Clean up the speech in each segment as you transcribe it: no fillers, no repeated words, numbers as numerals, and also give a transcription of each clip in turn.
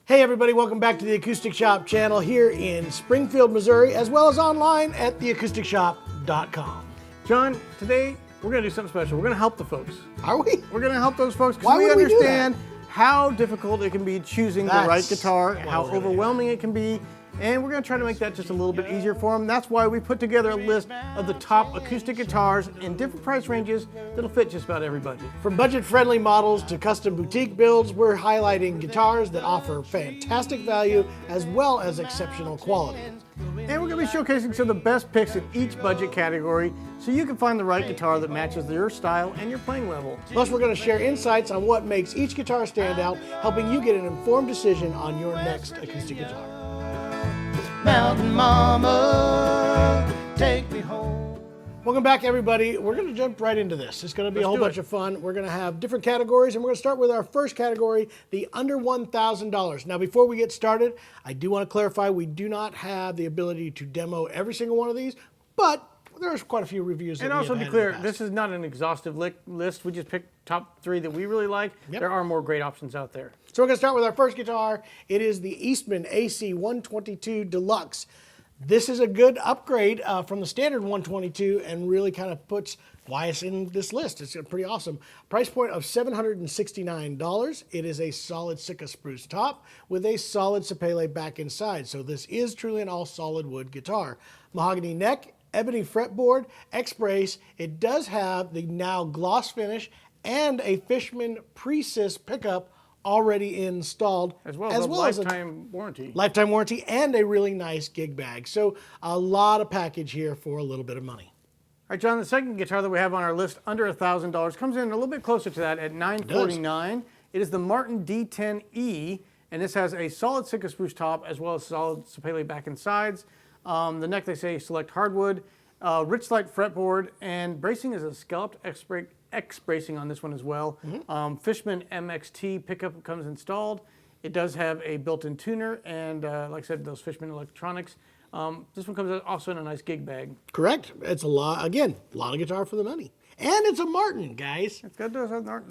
Hey everybody, welcome back to the Acoustic Shop channel here in Springfield, Missouri, as well as online at theacousticshop.com. John, today we're going to do something special. We're going to help the folks. Are we? We're going to help those folks Why because we would we do understand how difficult it can be choosing the right guitar, how overwhelming it can be, and we're going to try to make that just a little bit easier for them. That's why we put together a list of the top acoustic guitars in different price ranges that'll fit just about every budget. From budget-friendly models to custom boutique builds, we're highlighting guitars that offer fantastic value as well as exceptional quality. And we're going to be showcasing some of the best picks in each budget category so you can find the right guitar that matches your style and your playing level. Plus, we're going to share insights on what makes each guitar stand out, helping you get an informed decision on your next acoustic guitar. Mountain Mama, take me home. Welcome back, everybody. We're going to jump right into this. It's going to be a whole bunch of fun. We're going to have different categories, and we're going to start with our first category, the under $1,000. Now, before we get started, I do want to clarify we do not have the ability to demo every single one of these, but there's quite a few reviews. And also to be clear, this is not an exhaustive list. We just picked top 3 that we really like. Yep. There are more great options out there. So we're going to start with our first guitar. It is the Eastman AC122-DLX. This is a good upgrade from the standard 122 and really kind of puts why it's in this list. It's pretty awesome. Price point of $769. It is a solid Sitka spruce top with a solid Shoppe back and side. So this is truly an all solid wood guitar. Mahogany neck, ebony fretboard, X-brace. It does have the now gloss finish and a Fishman pre-sis pickup already installed, as well as lifetime warranty. Lifetime warranty and a really nice gig bag. So a lot of package here for a little bit of money. All right, John, the second guitar that we have on our list under $1,000 comes in a little bit closer to that at $949. It is the Martin D10E, and this has a solid Sitka spruce top as well as solid Shoppe back and sides. The neck, they say, select hardwood, rich light fretboard, and bracing is a scalloped X bracing on this one as well. Fishman MXT pickup comes installed. It does have a built-in tuner and, like I said, those Fishman electronics. This one comes also in a nice gig bag. Correct. It's a lot, again, a lot of guitar for the money. And it's a Martin, guys. It's got those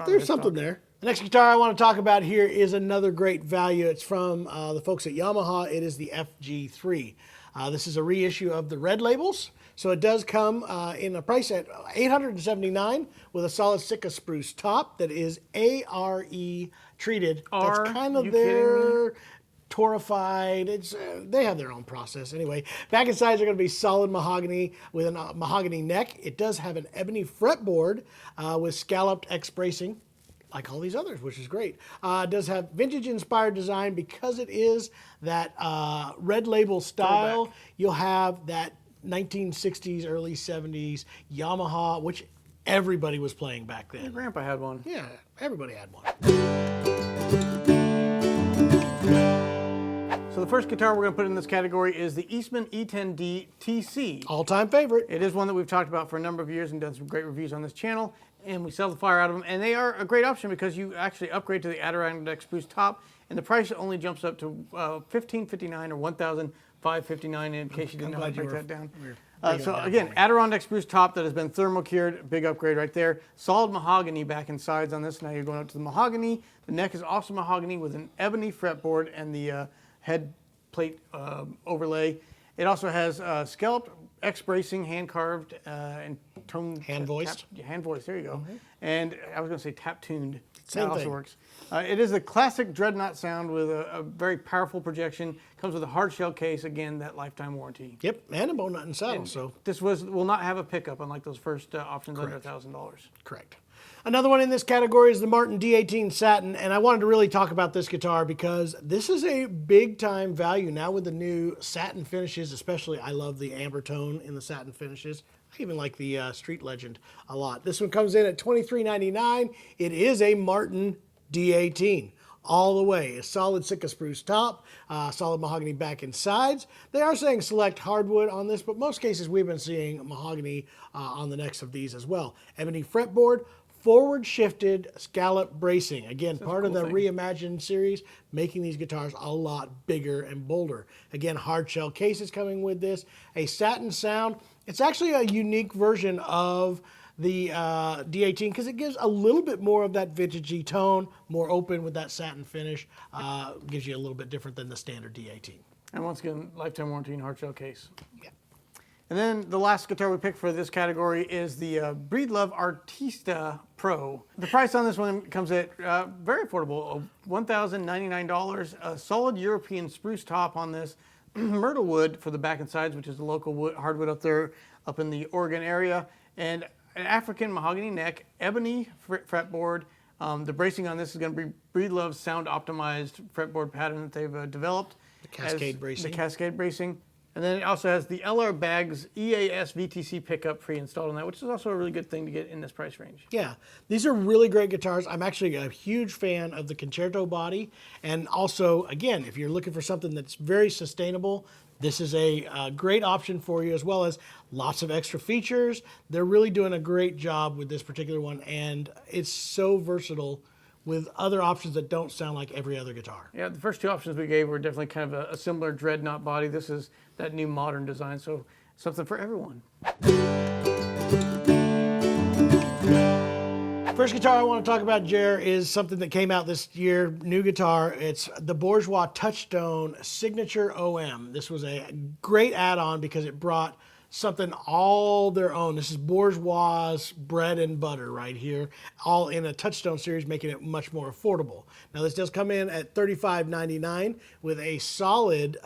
There's something there. The next guitar I want to talk about here is another great value. It's from the folks at Yamaha. It is the FG3. This is a reissue of the red labels. So it does come in a price at $879 with a solid Sitka spruce top that is ARE treated. That's kind of their torrified. It's they have their own process anyway. Back and sides are going to be solid mahogany with a mahogany neck. It does have an ebony fretboard with scalloped X bracing, like all these others, which is great. It does have vintage-inspired design because it is that red label style. You'll have that 1960s, early 70s Yamaha, which everybody was playing back then. My grandpa had one. Yeah, everybody had one. So the first guitar we're going to put in this category is the Eastman E10D-TC. All-time favorite. It is one that we've talked about for a number of years and done some great reviews on this channel, and we sell the fire out of them, and they are a great option because you actually upgrade to the Adirondack spruce top, and the price only jumps up to $1,559 or $1,559 in case you didn't know how to break that down. So again, Adirondack spruce top that has been thermal cured, big upgrade right there. Solid mahogany back and sides on this. Now you're going up to the mahogany. The neck is also mahogany with an ebony fretboard and the head plate overlay. It also has scalloped X bracing, hand carved and toned. Hand voiced. Hand voiced, there you go. And I was going to say tap tuned. Same that also thing. works. It is the classic dreadnought sound with a very powerful projection. Comes with a hard shell case, again, that lifetime warranty. Yep, and a bone nut and saddle. And so this will not have a pickup, unlike those first options under $1,000. Correct. Another one in this category is the Martin D18 Satin, and I wanted to really talk about this guitar because this is a big-time value now with the new satin finishes, especially I love the amber tone in the satin finishes. I even like the Street Legend a lot. This one comes in at $23.99. It is a Martin D18 all the way. A solid Sitka spruce top, solid mahogany back and sides. They are saying select hardwood on this, but most cases we've been seeing mahogany on the necks of these as well. Ebony fretboard, forward shifted scallop bracing. Again, part of the Reimagined series, making these guitars a lot bigger and bolder. Again, hard shell cases coming with this. A satin sound. It's actually a unique version of the D18 because it gives a little bit more of that vintagey tone, more open with that satin finish. Gives you a little bit different than the standard D18. And once again, lifetime warranty and hard shell case. Yeah. And then the last guitar we picked for this category is the Breedlove Artista Pro. The price on this one comes at very affordable, $1,099. A solid European spruce top on this, myrtle wood for the back and sides, which is the local wood, hardwood up there, up in the Oregon area, and an African mahogany neck, ebony fretboard. The bracing on this is going to be Breedlove's sound optimized fretboard pattern that they've developed. The cascade bracing. The cascade bracing. And then it also has the LR Bags EAS VTC pickup pre-installed on that, which is also a really good thing to get in this price range. Yeah, these are really great guitars. I'm actually a huge fan of the concerto body. And also, again, if you're looking for something that's very sustainable, this is a great option for you, as well as lots of extra features. They're really doing a great job with this particular one, and it's so versatile with other options that don't sound like every other guitar. Yeah, the first two options we gave were definitely kind of a similar dreadnought body. This is that new modern design, so something for everyone. First guitar I want to talk about, Jer, is something that came out this year, new guitar. It's the Bourgeois Touchstone Signature OM. This was a great add-on because it brought something all their own. This is Bourgeois' bread and butter right here, all in a Touchstone series, making it much more affordable. Now this does come in at $35.99 with a solid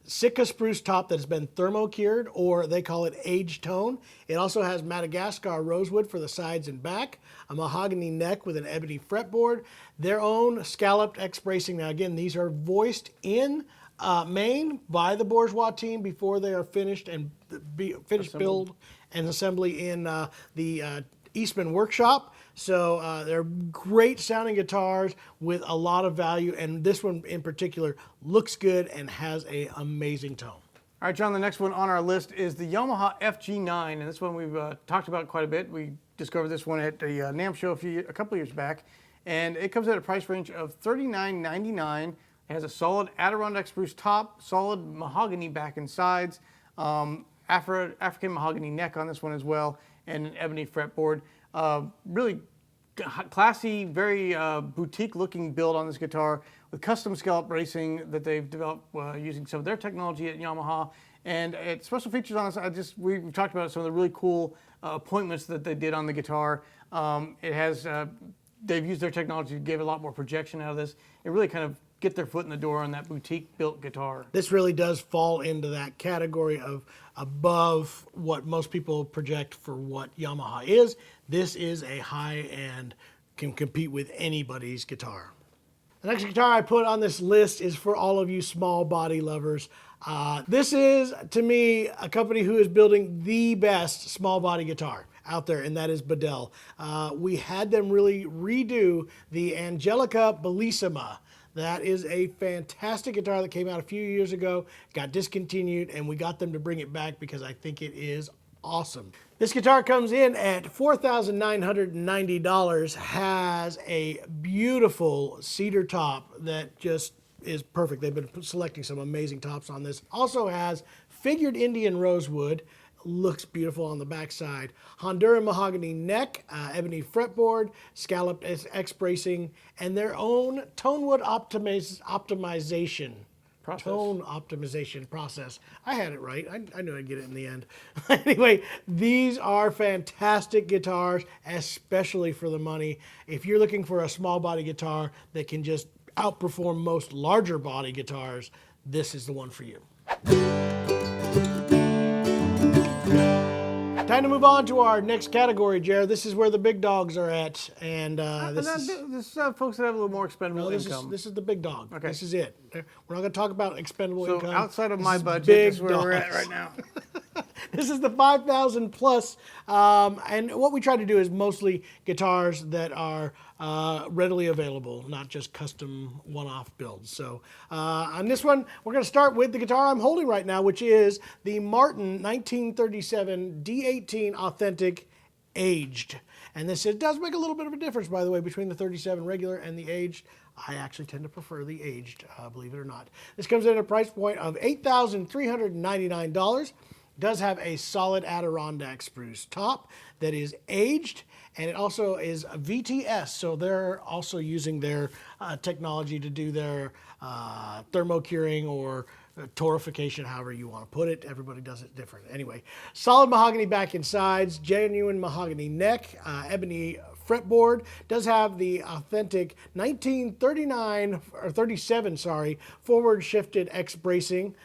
Sitka spruce top that has been thermo-cured, or they call it aged tone. It also has Madagascar rosewood for the sides and back, a mahogany neck with an ebony fretboard, their own scalloped X bracing. Now again, these are voiced in Maine by the Bourgeois team before they are finished and build and assembly in the Eastman workshop. So they're great sounding guitars with a lot of value, and this one in particular looks good and has an amazing tone. All right, John, the next one on our list is the Yamaha FG9, and this one we've talked about quite a bit. We discovered this one at the NAMM show a couple years back, and it comes at a price range of $39.99. It has a solid Adirondack spruce top, solid mahogany back and sides, African mahogany neck on this one as well, and an ebony fretboard. Really classy, very boutique-looking build on this guitar with custom scallop bracing that they've developed using some of their technology at Yamaha. And special features on this, we've talked about some of the really cool appointments that they did on the guitar. It has, they've used their technology to give a lot more projection out of this. It really kind of get their foot in the door on that boutique-built guitar. This really does fall into that category of above what most people project for what Yamaha is. This is a high-end, can compete with anybody's guitar. The next guitar I put on this list is for all of you small body lovers. This is, to me, a company who is building the best small body guitar out there, and that is Bedell. We had them really redo the Angelica Bellissima. That is a fantastic guitar that came out a few years ago, got discontinued, and we got them to bring it back because I think it is awesome. This guitar comes in at $4,990, has a beautiful cedar top that just is perfect. They've been selecting some amazing tops on this. Also has figured Indian rosewood, looks beautiful on the backside. Honduran mahogany neck, ebony fretboard, scalloped X bracing, and their own tone wood optimization process. Tone optimization process. I had it right. I knew I'd get it in the end. Anyway, these are fantastic guitars, especially for the money. If you're looking for a small body guitar that can just outperform most larger body guitars, this is the one for you. Time to move on to our next category, Jared. This is where the big dogs are at, and This is folks that have a little more expendable income. This is the big dog. Okay. This is it. We're not going to talk about expendable income. So outside of my budget, big this is where we're at dogs. right now. This is the 5,000 plus, and what we try to do is mostly guitars that are readily available, not just custom one-off builds. So on this one, we're going to start with the guitar I'm holding right now, which is the Martin 1937 D18 Authentic Aged. And this it does make a little bit of a difference, by the way, between the 37 regular and the aged. I actually tend to prefer the aged, believe it or not. This comes in at a price point of $8,399. does have a solid Adirondack spruce top that is aged, and it also is a VTS, so they're also using their technology to do their thermo-curing or torrefication, however you want to put it. Everybody does it different. Anyway, solid mahogany back and sides, genuine mahogany neck, ebony fretboard, does have the authentic 1939 or 37, sorry, forward shifted X bracing,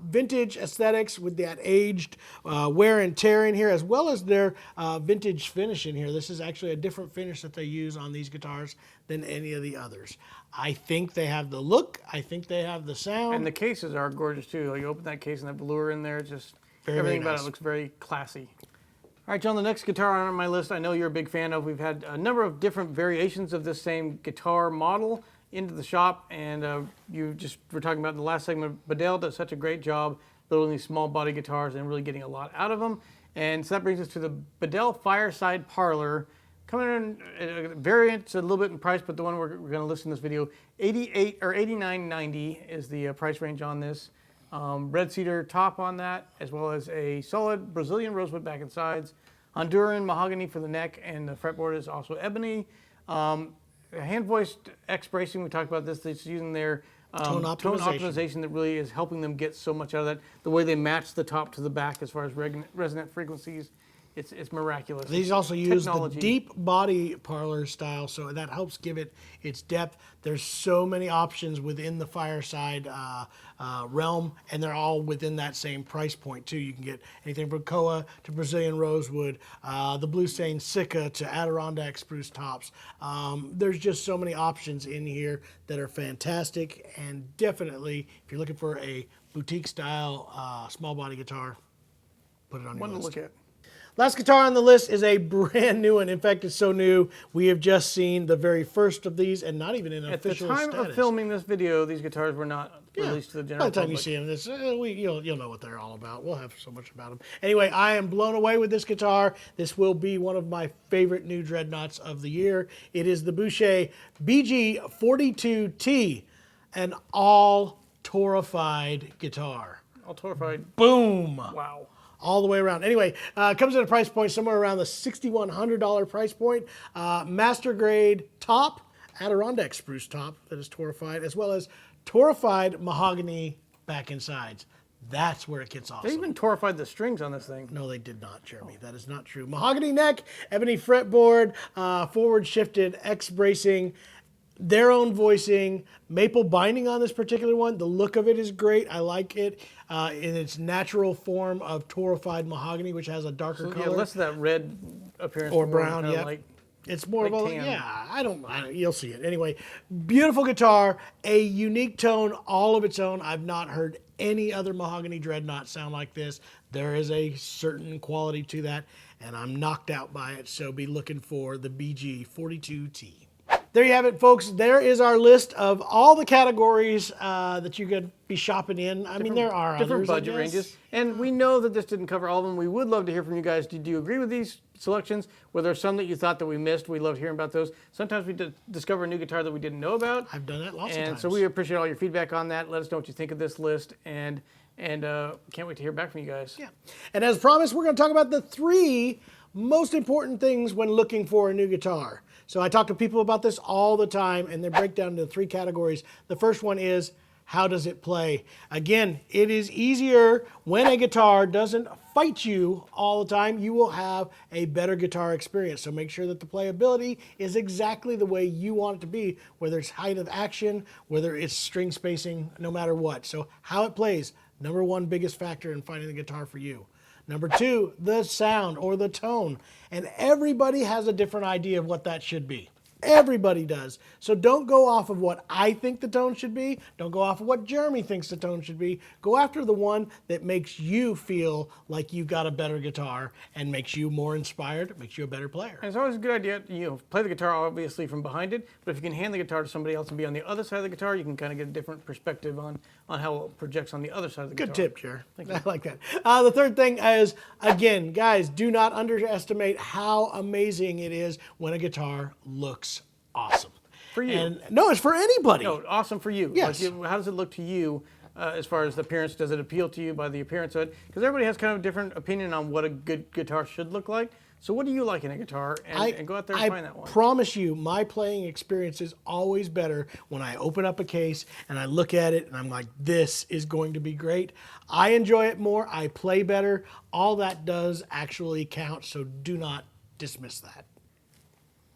vintage aesthetics with that aged wear and tear in here, as well as their vintage finish in here. This is actually a different finish that they use on these guitars than any of the others. I think they have the look. I think they have the sound. And the cases are gorgeous too. Like you open that case and that velour in there, it's just Very, everything very about nice. it looks very classy. All right, John, the next guitar on my list I know you're a big fan of. We've had a number of different variations of this same guitar model into the shop, and you just were talking about in the last segment, Bedell does such a great job building these small body guitars and really getting a lot out of them. And so that brings us to the Bedell Fireside Parlor. Coming in variants a little bit in price, but the one we're going to list in this video, $88 or $89.90 is the price range on this. Red cedar top on that, as well as a solid Brazilian rosewood back and sides. Honduran mahogany for the neck, and the fretboard is also ebony. Hand voiced X bracing, we talked about this. It's using their Tone optimization that really is helping them get so much out of that. The way they match the top to the back as far as resonant frequencies, it's miraculous. These also use Technology. the deep body parlor style, so that helps give it its depth. There's so many options within the Fireside realm, and they're all within that same price point too. You can get anything from Koa to Brazilian rosewood, the blue stain Sika to Adirondack spruce tops. There's just so many options in here that are fantastic, and definitely if you're looking for a boutique style small body guitar, put it on your One to list. look at. Last guitar on the list is a brand new one. In fact, it's so new, we have just seen the very first of these, and not even in At the official time status. of filming this video, these guitars were not released to the By general the time public. you see them, you'll know what they're all about. We'll have so much about them. Anyway, I am blown away with this guitar. This will be one of my favorite new dreadnoughts of the year. It is the Boucher BG-42T, an all torrefied guitar. All torrefied. Boom! Wow. All the way around. Anyway, comes at a price point somewhere around the $6,100 price point. Master grade top, Adirondack spruce top that is torrefied, as well as torrefied mahogany back and sides. That's where it gets awesome. They even torrefied the strings on this thing. No, they did not, Jeremy. That is not true. Mahogany neck, ebony fretboard, forward shifted X bracing, their own voicing, maple binding on this particular one. The look of it is great. I like it in its natural form of torrefied mahogany, which has a darker Yeah, color. less of that red appearance. Or more brown, kinda yeah. like- It's more like of a, tan. yeah, I don't, you'll see it. Anyway, beautiful guitar, a unique tone all of its own. I've not heard any other mahogany dreadnought sound like this. There is a certain quality to that, and I'm knocked out by it, so be looking for the BG-42T. There you have it, folks. There is our list of all the categories that you could be shopping in. I mean, there are different others, I budget guess. ranges. And we know that this didn't cover all of them. We would love to hear from you guys. Did you agree with these selections? Were there some that you thought that we missed? We love hearing about those. Sometimes we discover a new guitar that we didn't know about. I've done that lots of And times. so we appreciate all your feedback on that. Let us know what you think of this list. And can't wait to hear back from you guys. Yeah. And as promised, we're going to talk about the 3 most important things when looking for a new guitar. So I talk to people about this all the time, and they break down into 3 categories. The first one is, how does it play? Again, it is easier when a guitar doesn't fight you all the time. You will have a better guitar experience. So make sure that the playability is exactly the way you want it to be, whether it's height of action, whether it's string spacing, no matter what. So how it plays, number 1 biggest factor in finding the guitar for you. Number 2, the sound or the tone. And everybody has a different idea of what that should be. Everybody does. So don't go off of what I think the tone should be. Don't go off of what Jeremy thinks the tone should be. Go after the one that makes you feel like you've got a better guitar and makes you more inspired, makes you a better player. And it's always a good idea to play the guitar obviously from behind it, but if you can hand the guitar to somebody else and be on the other side of the guitar, you can kind of get a different perspective on how it projects on the other side of the Good guitar. tip, Jer. I like that. The third thing is, again, guys, do not underestimate how amazing it is when a guitar looks awesome. For you. And no, it's for anybody. No, awesome for you. Yes. Like, how does it look to you? as far as the appearance. Does it appeal to you by the appearance of it? Because everybody has kind of a different opinion on what a good guitar should look like. So what do you like in a guitar? And go out there and find that one. I promise you, my playing experience is always better when I open up a case and I look at it and I'm like, this is going to be great. I enjoy it more. I play better. All that does actually count, so do not dismiss that.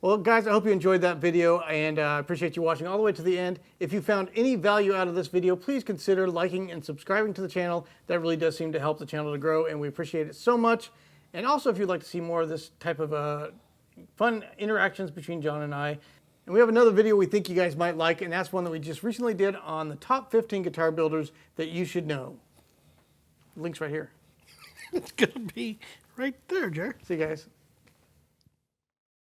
Well, guys, I hope you enjoyed that video, and I appreciate you watching all the way to the end. If you found any value out of this video, please consider liking and subscribing to the channel. That really does seem to help the channel to grow, and we appreciate it so much. And also, if you'd like to see more of this type of fun interactions between John and I, and we have another video we think you guys might like, and that's one that we just recently did on the top 15 guitar builders that you should know. Link's right here. It's going to be right there, Jer. See you guys.